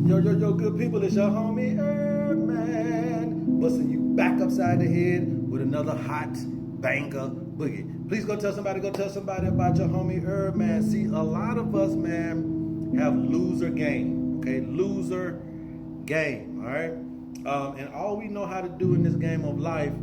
Yo, yo, yo, good people, it's your homie HerbMan, busting you back upside the head with another hot banger boogie. Please go tell somebody about your homie HerbMan. See, a lot of us, man, have loser game, okay? Loser game, all right? And all we know how to do in this game of life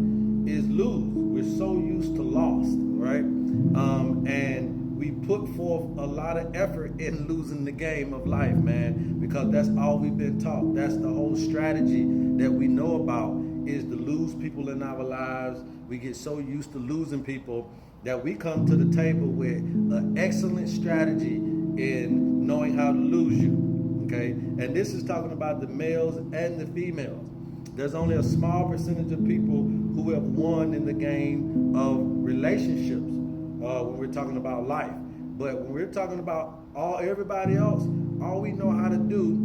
is lose. We're so used to lost, right? And we put forth a lot of effort in losing the game of life, man, because that's all we've been taught. That's the whole strategy that we know about, is to lose people in our lives. We get so used to losing people that we come to the table with an excellent strategy in knowing how to lose you, okay? And this is talking about the males and the females. There's only a small percentage of people who have won in the game of relationships when we're talking about life. But when we're talking about everybody else, all we know how to do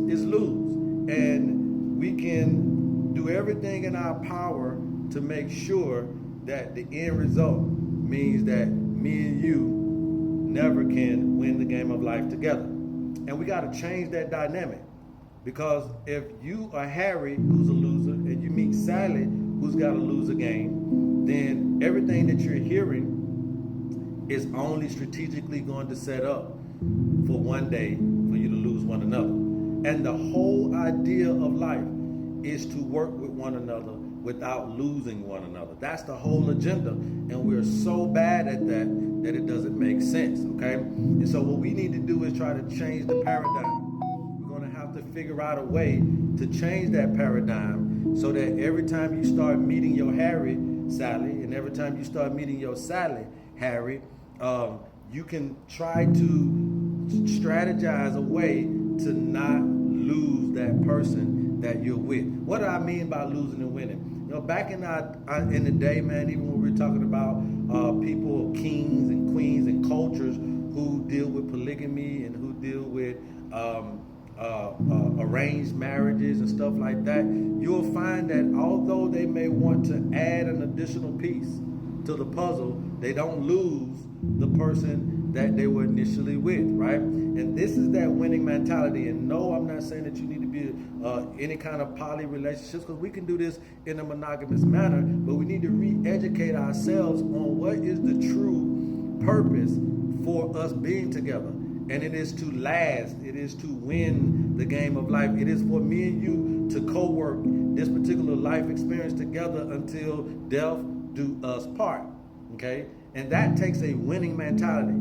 is lose. And we can do everything in our power to make sure that the end result means that me and you never can win the game of life together. And we got to change that dynamic. Because if you are Harry, who's a loser, and you meet Sally, who's got a loser game, then everything that you're hearing is only strategically going to set up for one day for you to lose one another. And the whole idea of life is to work with one another without losing one another. That's the whole agenda. And we're so bad at that it doesn't make sense, okay? And so what we need to do is try to change the paradigm. To figure out a way to change that paradigm so that every time you start meeting your Harry, Sally, and every time you start meeting your Sally, Harry, you can try to strategize a way to not lose that person that you're with. What do I mean by losing and winning? You know, back in the day, man, even when we were talking about people, kings and queens and cultures who deal with polygamy and who deal with arranged marriages and stuff like that, you'll find that although they may want to add an additional piece to the puzzle, they don't lose the person that they were initially with, right? And this is that winning mentality. And no, I'm not saying that you need to be any kind of poly relationships, because we can do this in a monogamous manner, but we need to re-educate ourselves on what is the true purpose for us being together. And it is to last. It is to win the game of life. It is for me and you to co-work this particular life experience together until death do us part. Okay? And that takes a winning mentality.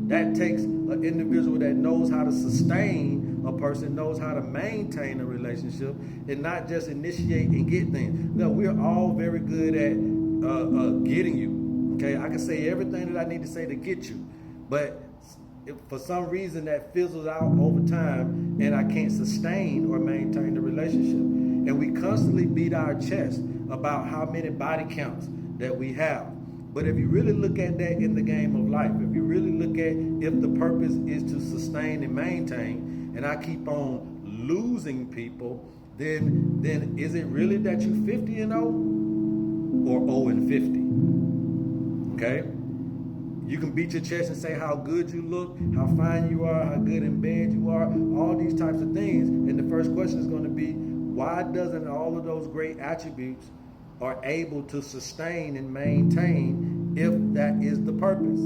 That takes an individual that knows how to sustain a person, knows how to maintain a relationship, and not just initiate and get things. No, we're all very good at getting you. Okay? I can say everything that I need to say to get you. But if for some reason that fizzles out over time and I can't sustain or maintain the relationship. And we constantly beat our chest about how many body counts that we have. But if you really look at that in the game of life, if you really look at if the purpose is to sustain and maintain, and I keep on losing people, then is it really that you 50 and 0 or 0 and 50? Okay? You can beat your chest and say how good you look, how fine you are, how good in bed you are, all these types of things. And the first question is going to be, why doesn't all of those great attributes are able to sustain and maintain if that is the purpose?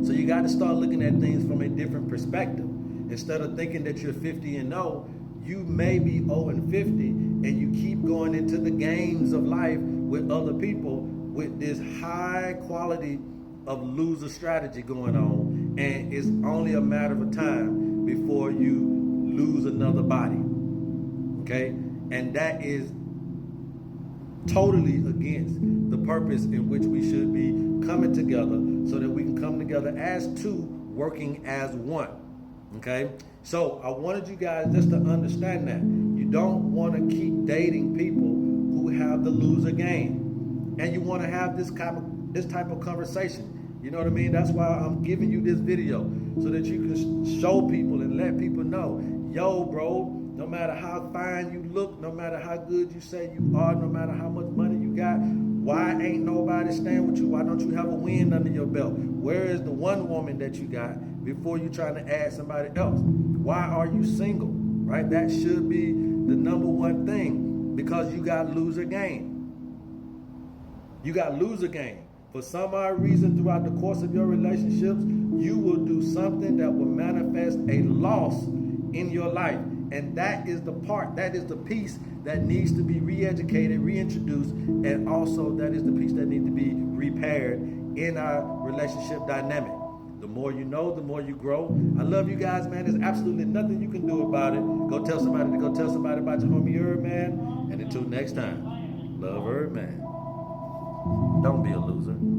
So you got to start looking at things from a different perspective. Instead of thinking that you're 50 and 0, you may be 0 and 50, and you keep going into the games of life with other people with this high quality of loser strategy going on, and it's only a matter of time before you lose another body. Okay? And that is totally against the purpose in which we should be coming together, so that we can come together as two, working as one. Okay? So I wanted you guys just to understand that you don't want to keep dating people who have the loser game, and you want to have this type of conversation. You know what I mean? That's why I'm giving you this video, so that you can show people and let people know, yo, bro, no matter how fine you look, no matter how good you say you are, no matter how much money you got, why ain't nobody staying with you? Why don't you have a win under your belt? Where is the one woman that you got before you trying to add somebody else? Why are you single? right? That should be the number one thing, because you got loser gain. You got loser gain. For some odd reason, throughout the course of your relationships, you will do something that will manifest a loss in your life. And that is the part, that is the piece that needs to be re-educated, reintroduced, and also that is the piece that needs to be repaired in our relationship dynamic. The more you know, the more you grow. I love you guys, man. There's absolutely nothing you can do about it. Go tell somebody about your homie HerbMan. And until next time, love HerbMan. Don't be a loser.